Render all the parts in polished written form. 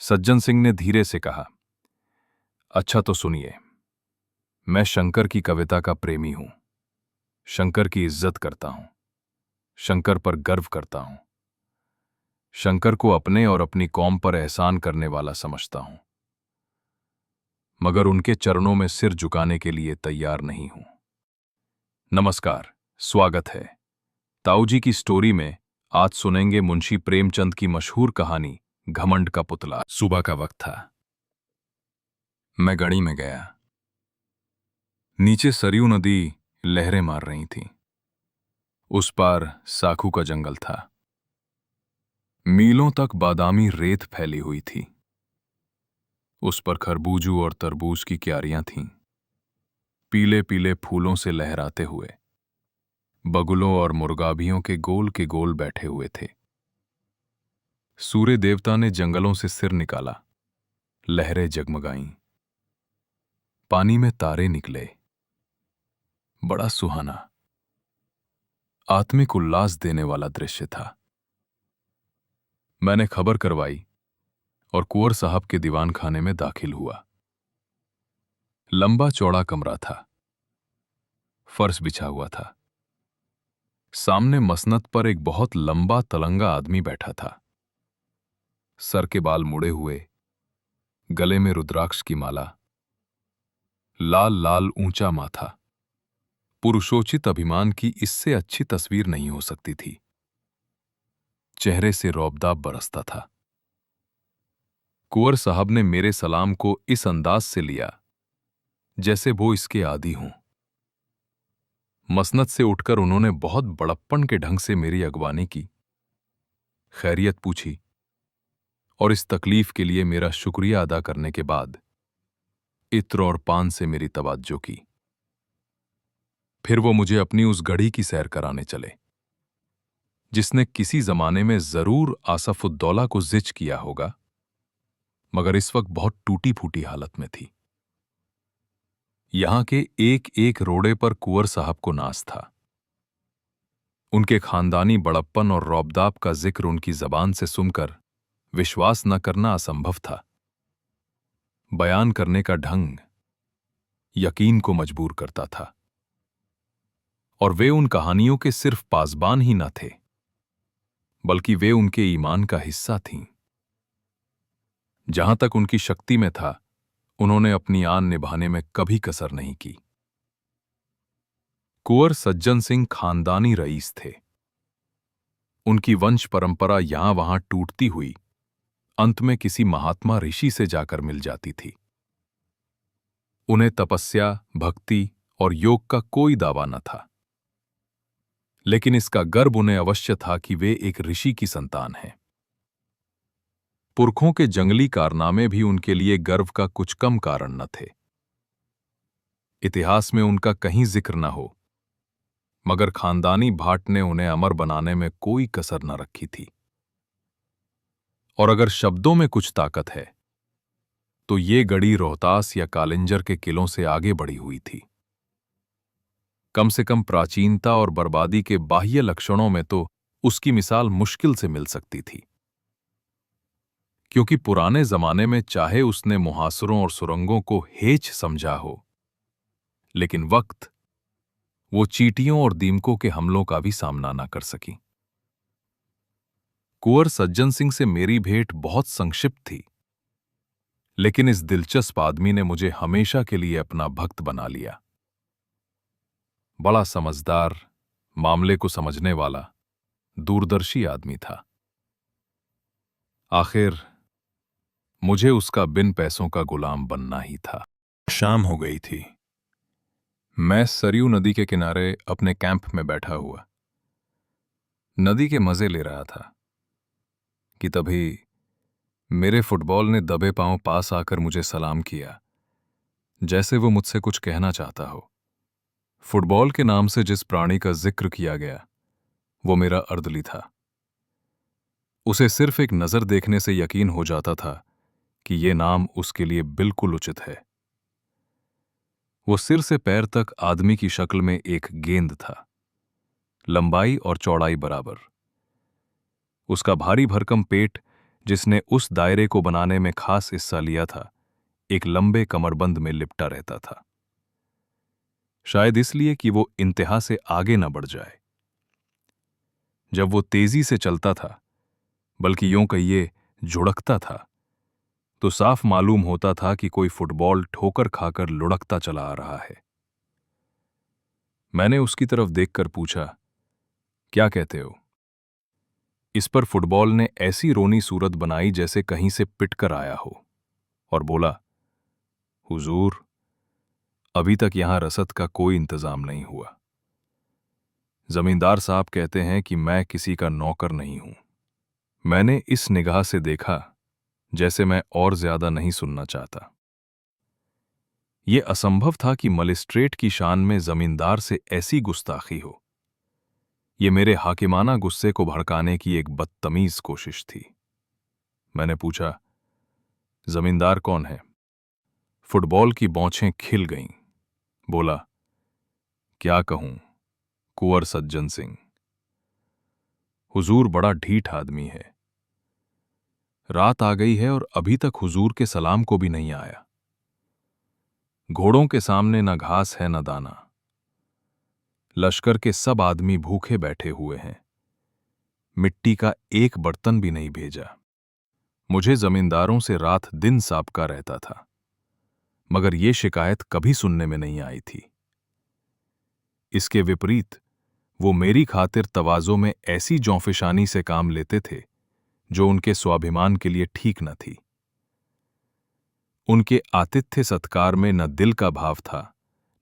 सज्जन सिंह ने धीरे से कहा, अच्छा तो सुनिए। मैं शंकर की कविता का प्रेमी हूं। शंकर की इज्जत करता हूं। शंकर पर गर्व करता हूं। शंकर को अपने और अपनी कौम पर एहसान करने वाला समझता हूं, मगर उनके चरणों में सिर झुकाने के लिए तैयार नहीं हूं। नमस्कार, स्वागत है। ताऊजी की स्टोरी में आज सुनेंगे मुंशी प्रेमचंद की मशहूर कहानी घमंड का पुतला। सुबह का वक्त था। मैं गढ़ी में गया। नीचे सरयू नदी लहरें मार रही थी। उस पार साखू का जंगल था। मीलों तक बादामी रेत फैली हुई थी। उस पर खरबूजू और तरबूज की क्यारियां थीं, पीले पीले फूलों से लहराते हुए। बगुलों और मुर्गाबियों के गोल बैठे हुए थे। सूर्य देवता ने जंगलों से सिर निकाला। लहरें जगमगाईं। पानी में तारे निकले। बड़ा सुहाना, आत्मिक उल्लास देने वाला दृश्य था। मैंने खबर करवाई और कुंवर साहब के दीवान खाने में दाखिल हुआ। लंबा चौड़ा कमरा था। फर्श बिछा हुआ था। सामने मसनद पर एक बहुत लंबा तलंगा आदमी बैठा था। सर के बाल मुड़े हुए, गले में रुद्राक्ष की माला, लाल लाल ऊंचा माथा। पुरुषोचित अभिमान की इससे अच्छी तस्वीर नहीं हो सकती थी। चेहरे से रौबदाब बरसता था। कुंवर साहब ने मेरे सलाम को इस अंदाज से लिया जैसे वो इसके आदी हों। मसनद से उठकर उन्होंने बहुत बड़प्पन के ढंग से मेरी अगवानी की, खैरियत पूछी और इस तकलीफ के लिए मेरा शुक्रिया अदा करने के बाद इत्र और पान से मेरी तवज्जो की। फिर वो मुझे अपनी उस गढ़ी की सैर कराने चले जिसने किसी जमाने में जरूर आसफुद्दौला को जिच किया होगा, मगर इस वक्त बहुत टूटी फूटी हालत में थी। यहां के एक एक रोड़े पर कुंवर साहब को नाज था। उनके खानदानी बड़प्पन और रौबदाब का जिक्र उनकी जबान से सुनकर विश्वास न करना असंभव था। बयान करने का ढंग यकीन को मजबूर करता था। और वे उन कहानियों के सिर्फ पासबान ही न थे, बल्कि वे उनके ईमान का हिस्सा थीं। जहां तक उनकी शक्ति में था, उन्होंने अपनी आन निभाने में कभी कसर नहीं की। कुंवर सज्जन सिंह खानदानी रईस थे। उनकी वंश परंपरा यहां वहां टूटती हुई अंत में किसी महात्मा ऋषि से जाकर मिल जाती थी। उन्हें तपस्या, भक्ति और योग का कोई दावा न था, लेकिन इसका गर्व उन्हें अवश्य था कि वे एक ऋषि की संतान हैं। पुरखों के जंगली कारनामे भी उनके लिए गर्व का कुछ कम कारण न थे। इतिहास में उनका कहीं जिक्र न हो, मगर खानदानी भाट ने उन्हें अमर बनाने में कोई कसर न रखी थी। और अगर शब्दों में कुछ ताकत है, तो ये गढ़ी रोहतास या कालिंजर के किलों से आगे बढ़ी हुई थी। कम से कम प्राचीनता और बर्बादी के बाह्य लक्षणों में तो उसकी मिसाल मुश्किल से मिल सकती थी, क्योंकि पुराने जमाने में चाहे उसने मुहासरों और सुरंगों को हेच समझा हो, लेकिन वक्त वो चींटियों और दीमकों के हमलों का भी सामना न कर सकी। कुंवर सज्जन सिंह से मेरी भेंट बहुत संक्षिप्त थी, लेकिन इस दिलचस्प आदमी ने मुझे हमेशा के लिए अपना भक्त बना लिया। बड़ा समझदार, मामले को समझने वाला, दूरदर्शी आदमी था। आखिर मुझे उसका बिन पैसों का गुलाम बनना ही था। शाम हो गई थी। मैं सरयू नदी के किनारे अपने कैंप में बैठा हुआ नदी के मजे ले रहा था कि तभी मेरे फुटबॉल ने दबे पांव पास आकर मुझे सलाम किया, जैसे वो मुझसे कुछ कहना चाहता हो। फुटबॉल के नाम से जिस प्राणी का जिक्र किया गया, वो मेरा अर्दली था। उसे सिर्फ एक नजर देखने से यकीन हो जाता था कि ये नाम उसके लिए बिल्कुल उचित है। वो सिर से पैर तक आदमी की शक्ल में एक गेंद था, लंबाई और चौड़ाई बराबर। उसका भारी भरकम पेट जिसने उस दायरे को बनाने में खास हिस्सा लिया था, एक लंबे कमरबंद में लिपटा रहता था। शायद इसलिए कि वो इंतहा से आगे न बढ़ जाए। जब वो तेजी से चलता था, बल्कि यूं कहिए झुड़कता था, तो साफ मालूम होता था कि कोई फुटबॉल ठोकर खाकर लुढ़कता चला आ रहा है। मैंने उसकी तरफ देखकर पूछा, क्या कहते हो? इस पर फुटबॉल ने ऐसी रोनी सूरत बनाई जैसे कहीं से पिट कर आया हो, और बोला, हुजूर, अभी तक यहां रसद का कोई इंतजाम नहीं हुआ। जमींदार साहब कहते हैं कि मैं किसी का नौकर नहीं हूं। मैंने इस निगाह से देखा जैसे मैं और ज्यादा नहीं सुनना चाहता। यह असंभव था कि मजिस्ट्रेट की शान में जमींदार से ऐसी गुस्ताखी हो। यह मेरे हाकिमाना गुस्से को भड़काने की एक बदतमीज कोशिश थी। मैंने पूछा, जमींदार कौन है? फुटबॉल की बौछें खिल गईं। बोला, क्या कहूं, कुंवर सज्जन सिंह। हुजूर बड़ा ढीठ आदमी है। रात आ गई है और अभी तक हुजूर के सलाम को भी नहीं आया। घोड़ों के सामने न घास है न दाना। लश्कर के सब आदमी भूखे बैठे हुए हैं। मिट्टी का एक बर्तन भी नहीं भेजा। मुझे जमींदारों से रात दिन साबका रहता था, मगर ये शिकायत कभी सुनने में नहीं आई थी। इसके विपरीत वो मेरी खातिर तवाज़ो में ऐसी जौफिशानी से काम लेते थे जो उनके स्वाभिमान के लिए ठीक न थी। उनके आतिथ्य सत्कार में न दिल का भाव था,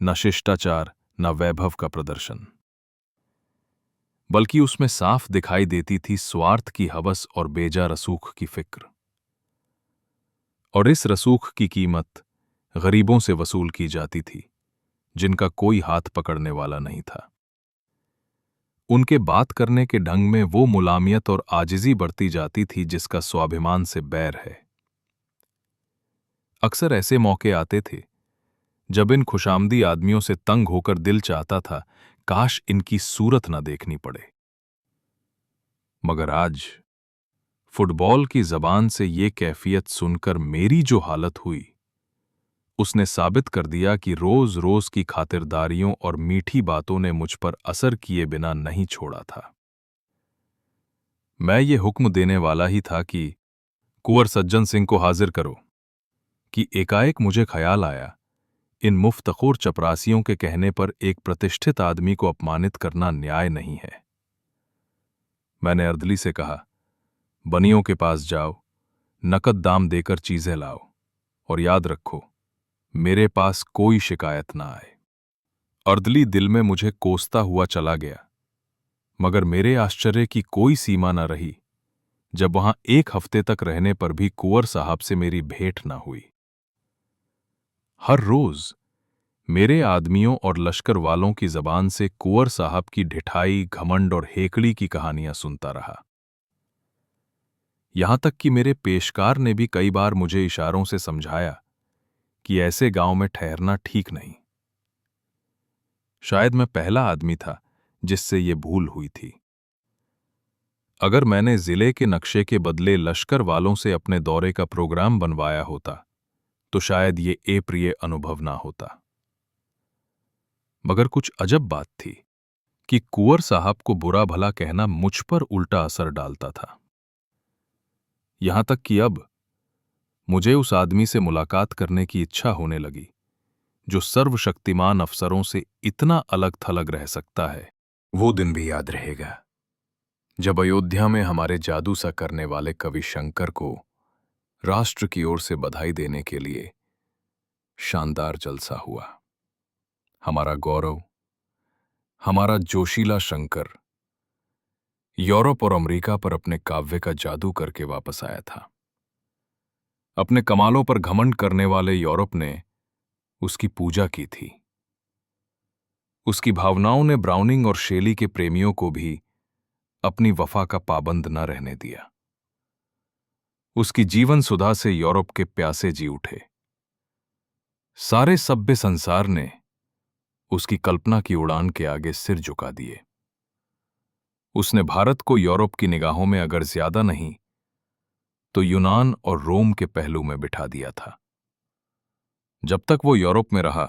न शिष्टाचार, न वैभव का प्रदर्शन, बल्कि उसमें साफ दिखाई देती थी स्वार्थ की हवस और बेजा रसूख की फिक्र। और इस रसूख की कीमत गरीबों से वसूल की जाती थी, जिनका कोई हाथ पकड़ने वाला नहीं था। उनके बात करने के ढंग में वो मुलामियत और आजिजी बढ़ती जाती थी जिसका स्वाभिमान से बैर है। अक्सर ऐसे मौके आते थे जब इन खुशामदी आदमियों से तंग होकर दिल चाहता था, काश इनकी सूरत न देखनी पड़े। मगर आज फुटबॉल की जबान से ये कैफियत सुनकर मेरी जो हालत हुई, उसने साबित कर दिया कि रोज रोज की खातिरदारियों और मीठी बातों ने मुझ पर असर किए बिना नहीं छोड़ा था। मैं ये हुक्म देने वाला ही था कि कुंवर सज्जन सिंह को हाजिर करो, कि एकाएक मुझे ख्याल आया, इन मुफ्तखोर चपरासियों के कहने पर एक प्रतिष्ठित आदमी को अपमानित करना न्याय नहीं है। मैंने अर्दली से कहा, बनियों के पास जाओ, नकद दाम देकर चीजें लाओ, और याद रखो, मेरे पास कोई शिकायत ना आए। अर्दली दिल में मुझे कोसता हुआ चला गया, मगर मेरे आश्चर्य की कोई सीमा न रही जब वहां एक हफ्ते तक रहने पर भी कुंवर साहब से मेरी भेंट न हुई। हर रोज मेरे आदमियों और लश्कर वालों की जबान से कुंवर साहब की ढिठाई, घमंड और हेकड़ी की कहानियां सुनता रहा। यहां तक कि मेरे पेशकार ने भी कई बार मुझे इशारों से समझाया कि ऐसे गांव में ठहरना ठीक नहीं। शायद मैं पहला आदमी था जिससे ये भूल हुई थी। अगर मैंने जिले के नक्शे के बदले लश्कर वालों से अपने दौरे का प्रोग्राम बनवाया होता तो शायद ये अप्रिय अनुभव ना होता। मगर कुछ अजब बात थी कि कुंवर साहब को बुरा भला कहना मुझ पर उल्टा असर डालता था। यहां तक कि अब मुझे उस आदमी से मुलाकात करने की इच्छा होने लगी जो सर्वशक्तिमान अफसरों से इतना अलग थलग रह सकता है। वो दिन भी याद रहेगा जब अयोध्या में हमारे जादू सा करने वाले कवि शंकर को राष्ट्र की ओर से बधाई देने के लिए शानदार जलसा हुआ। हमारा गौरव, हमारा जोशीला शंकर यूरोप और अमेरिका पर अपने काव्य का जादू करके वापस आया था। अपने कमालों पर घमंड करने वाले यूरोप ने उसकी पूजा की थी। उसकी भावनाओं ने ब्राउनिंग और शेली के प्रेमियों को भी अपनी वफा का पाबंद न रहने दिया। उसकी जीवन सुधा से यूरोप के प्यासे जी उठे। सारे सभ्य संसार ने उसकी कल्पना की उड़ान के आगे सिर झुका दिए। उसने भारत को यूरोप की निगाहों में अगर ज्यादा नहीं तो यूनान और रोम के पहलू में बिठा दिया था। जब तक वो यूरोप में रहा,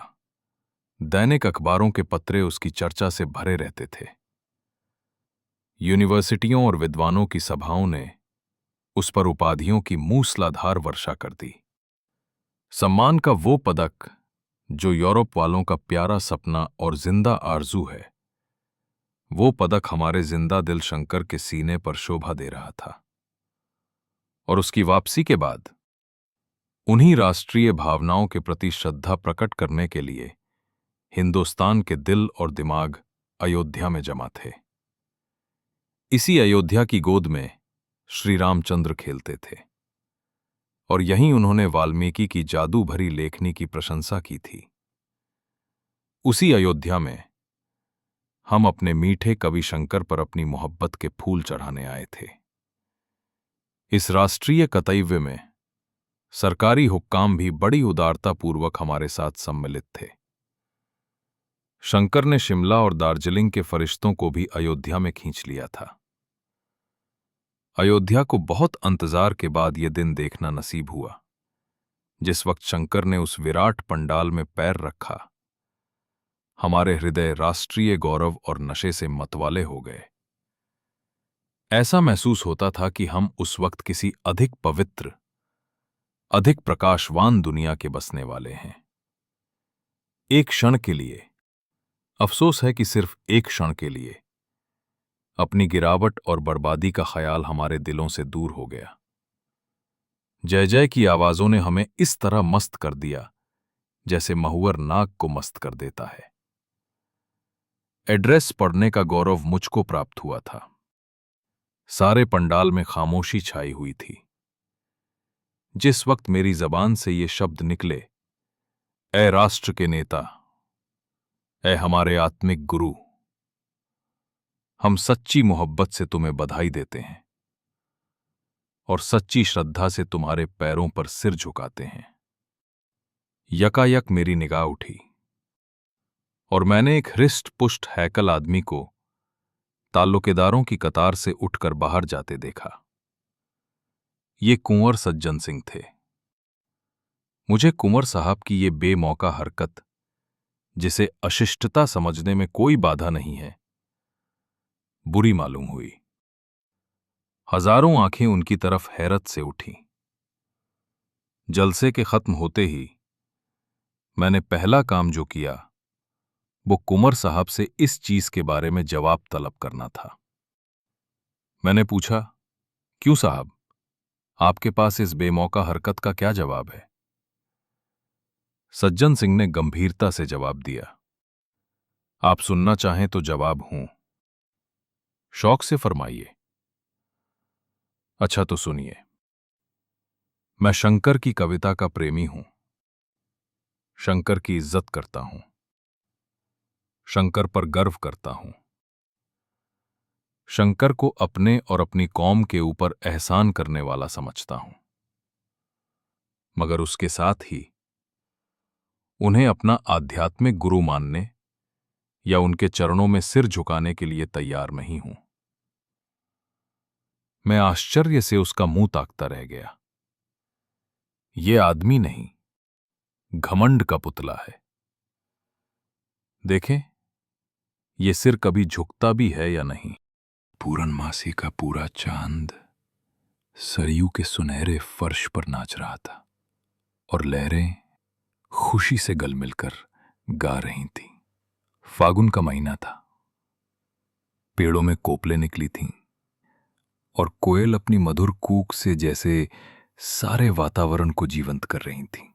दैनिक अखबारों के पत्रे उसकी चर्चा से भरे रहते थे। यूनिवर्सिटियों और विद्वानों की सभाओं ने उस पर उपाधियों की मूसलाधार वर्षा कर दी। सम्मान का वो पदक जो यूरोप वालों का प्यारा सपना और जिंदा आरजू है, वो पदक हमारे जिंदा दिल शंकर के सीने पर शोभा दे रहा था। और उसकी वापसी के बाद उन्हीं राष्ट्रीय भावनाओं के प्रति श्रद्धा प्रकट करने के लिए हिंदुस्तान के दिल और दिमाग अयोध्या में जमा थे। इसी अयोध्या की गोद में श्री रामचंद्र खेलते थे और यहीं उन्होंने वाल्मीकि की जादू भरी लेखनी की प्रशंसा की थी। उसी अयोध्या में हम अपने मीठे कवि शंकर पर अपनी मोहब्बत के फूल चढ़ाने आए थे। इस राष्ट्रीय कतव्य में सरकारी हुक्काम भी बड़ी उदारतापूर्वक हमारे साथ सम्मिलित थे। शंकर ने शिमला और दार्जिलिंग के फरिश्तों को भी अयोध्या में खींच लिया था। अयोध्या को बहुत अंतजार के बाद यह दिन देखना नसीब हुआ जिस वक्त शंकर ने उस विराट पंडाल में पैर रखा। हमारे हृदय राष्ट्रीय गौरव और नशे से मतवाले हो गए। ऐसा महसूस होता था कि हम उस वक्त किसी अधिक पवित्र, अधिक प्रकाशवान दुनिया के बसने वाले हैं। एक क्षण के लिए, अफसोस है कि सिर्फ एक क्षण के लिए, अपनी गिरावट और बर्बादी का ख्याल हमारे दिलों से दूर हो गया। जय जय की आवाजों ने हमें इस तरह मस्त कर दिया जैसे महुअर नाग को मस्त कर देता है। एड्रेस पढ़ने का गौरव मुझको प्राप्त हुआ था। सारे पंडाल में खामोशी छाई हुई थी। जिस वक्त मेरी जबान से ये शब्द निकले, ए राष्ट्र के नेता, ए हमारे आत्मिक गुरु, हम सच्ची मोहब्बत से तुम्हें बधाई देते हैं और सच्ची श्रद्धा से तुम्हारे पैरों पर सिर झुकाते हैं। यकायक मेरी निगाह उठी और मैंने एक हृष्ट पुष्ट हैकल आदमी को ताल्लुकेदारों की कतार से उठकर बाहर जाते देखा। ये कुंवर सज्जन सिंह थे। मुझे कुंवर साहब की ये बेमौका हरकत, जिसे अशिष्टता समझने में कोई बाधा नहीं है, बुरी मालूम हुई। हजारों आंखें उनकी तरफ हैरत से उठीं। जलसे के खत्म होते ही मैंने पहला काम जो किया वो कुंवर साहब से इस चीज के बारे में जवाब तलब करना था। मैंने पूछा, क्यों साहब, आपके पास इस बेमौका हरकत का क्या जवाब है? सज्जन सिंह ने गंभीरता से जवाब दिया, आप सुनना चाहें तो जवाब हूं। शौक से फरमाइए। अच्छा तो सुनिए। मैं शंकर की कविता का प्रेमी हूं, शंकर की इज्जत करता हूं, शंकर पर गर्व करता हूं, शंकर को अपने और अपनी कौम के ऊपर एहसान करने वाला समझता हूं, मगर उसके साथ ही उन्हें अपना आध्यात्मिक गुरु मानने या उनके चरणों में सिर झुकाने के लिए तैयार नहीं हूं। मैं आश्चर्य से उसका मुंह ताकता रह गया। ये आदमी नहीं, घमंड का पुतला है। देखें, ये सिर कभी झुकता भी है या नहीं। पूरनमासी का पूरा चांद सरयू के सुनहरे फर्श पर नाच रहा था और लहरें खुशी से गल मिलकर गा रही थीं। फागुन का महीना था। पेड़ों में कोपलें निकली थीं और कोयल अपनी मधुर कूक से जैसे सारे वातावरण को जीवंत कर रही थीं।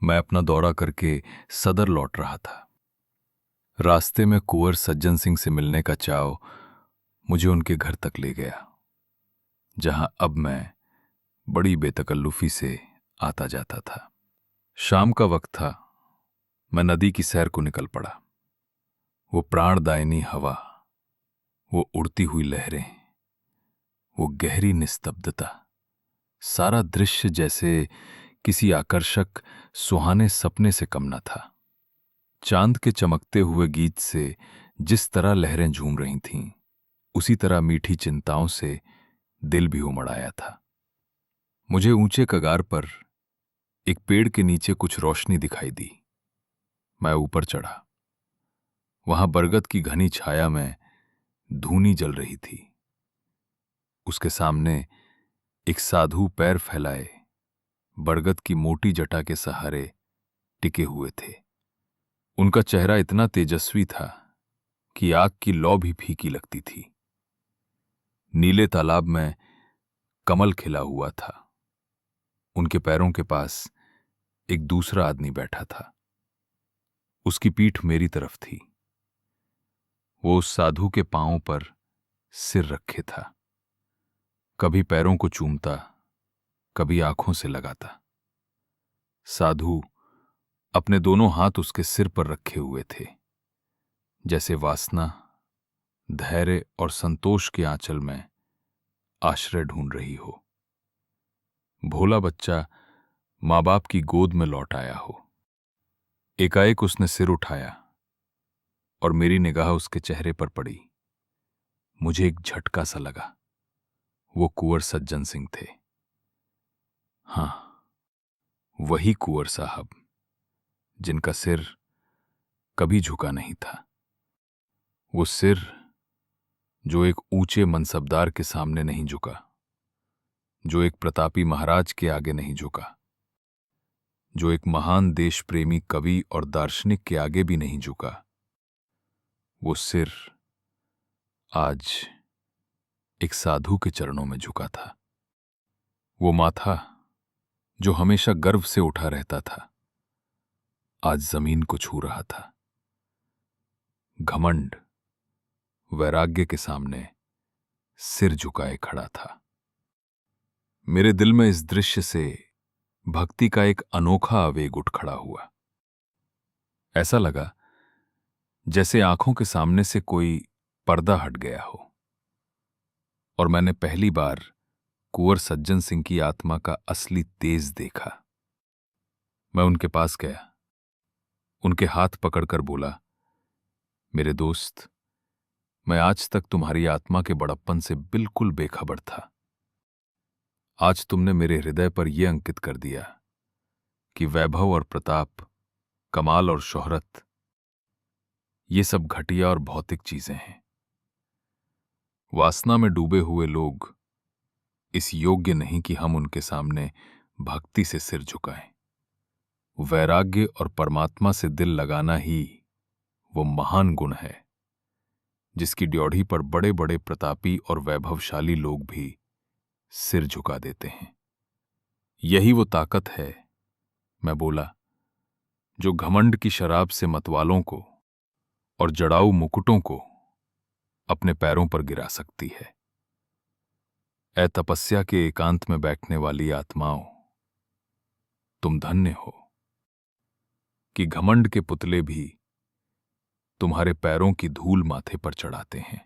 मैं अपना दौरा करके सदर लौट रहा था। रास्ते में कुंवर सज्जन सिंह से मिलने का चाव मुझे उनके घर तक ले गया, जहां अब मैं बड़ी बेतकल्लुफी से आता जाता था। शाम का वक्त था। मैं नदी की सैर को निकल पड़ा। वो प्राणदायिनी हवा, वो उड़ती हुई लहरें, वो गहरी निस्तब्धता, सारा दृश्य जैसे किसी आकर्षक सुहाने सपने से कम न था। चांद के चमकते हुए गीत से जिस तरह लहरें झूम रही थीं, उसी तरह मीठी चिंताओं से दिल भी उमड़ आया था। मुझे ऊंचे कगार पर एक पेड़ के नीचे कुछ रोशनी दिखाई दी। मैं ऊपर चढ़ा। वहां बरगद की घनी छाया में धूनी जल रही थी। उसके सामने एक साधु पैर फैलाए बरगद की मोटी जटा के सहारे टिके हुए थे। उनका चेहरा इतना तेजस्वी था कि आग की लौ भी फीकी लगती थी। नीले तालाब में कमल खिला हुआ था। उनके पैरों के पास एक दूसरा आदमी बैठा था। उसकी पीठ मेरी तरफ थी। वो उस साधु के पांवों पर सिर रखे था। कभी पैरों को चूमता, कभी आंखों से लगाता। साधु अपने दोनों हाथ उसके सिर पर रखे हुए थे, जैसे वासना, धैर्य और संतोष के आंचल में आश्रय ढूंढ रही हो। भोला बच्चा मां बाप की गोद में लौट आया हो। एकाएक उसने सिर उठाया और मेरी निगाह उसके चेहरे पर पड़ी। मुझे एक झटका सा लगा। वो कुंवर सज्जन सिंह थे। हां, वही कुंवर साहब जिनका सिर कभी झुका नहीं था। वो सिर जो एक ऊंचे मनसबदार के सामने नहीं झुका, जो एक प्रतापी महाराज के आगे नहीं झुका, जो एक महान देश प्रेमी कवि और दार्शनिक के आगे भी नहीं झुका। वो सिर आज एक साधु के चरणों में झुका था। वो माथा जो हमेशा गर्व से उठा रहता था, आज जमीन को छू रहा था। घमंड वैराग्य के सामने सिर झुकाए खड़ा था। मेरे दिल में इस दृश्य से भक्ति का एक अनोखा आवेग उठ खड़ा हुआ। ऐसा लगा जैसे आंखों के सामने से कोई पर्दा हट गया हो और मैंने पहली बार कुंवर सज्जन सिंह की आत्मा का असली तेज देखा। मैं उनके पास गया, उनके हाथ पकड़कर बोला, मेरे दोस्त, मैं आज तक तुम्हारी आत्मा के बड़प्पन से बिल्कुल बेखबर था। आज तुमने मेरे हृदय पर यह अंकित कर दिया कि वैभव और प्रताप, कमाल और शोहरत, ये सब घटिया और भौतिक चीजें हैं। वासना में डूबे हुए लोग इस योग्य नहीं कि हम उनके सामने भक्ति से सिर झुकाएं। वैराग्य और परमात्मा से दिल लगाना ही वो महान गुण है जिसकी ड्योढ़ी पर बड़े बड़े प्रतापी और वैभवशाली लोग भी सिर झुका देते हैं। यही वो ताकत है, मैं बोला, जो घमंड की शराब से मतवालों को और जड़ाऊ मुकुटों को अपने पैरों पर गिरा सकती है। ऐ तपस्या के एकांत में बैठने वाली आत्माओं, तुम धन्य हो कि घमंड के पुतले भी तुम्हारे पैरों की धूल माथे पर चढ़ाते हैं।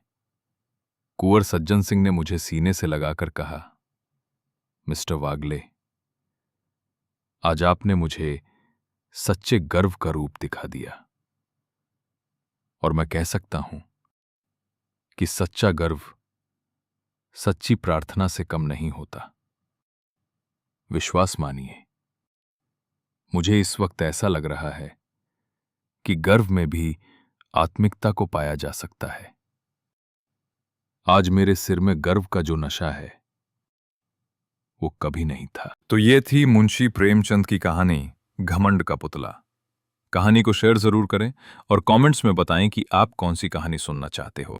कुंवर सज्जन सिंह ने मुझे सीने से लगाकर कहा, मिस्टर वागले, आज आपने मुझे सच्चे गर्व का रूप दिखा दिया और मैं कह सकता हूं कि सच्चा गर्व सच्ची प्रार्थना से कम नहीं होता। विश्वास मानिए, मुझे इस वक्त ऐसा लग रहा है कि गर्व में भी आत्मिकता को पाया जा सकता है। आज मेरे सिर में गर्व का जो नशा है वो कभी नहीं था। तो ये थी मुंशी प्रेमचंद की कहानी घमंड का पुतला। कहानी को शेयर जरूर करें और कमेंट्स में बताएं कि आप कौन सी कहानी सुनना चाहते हो।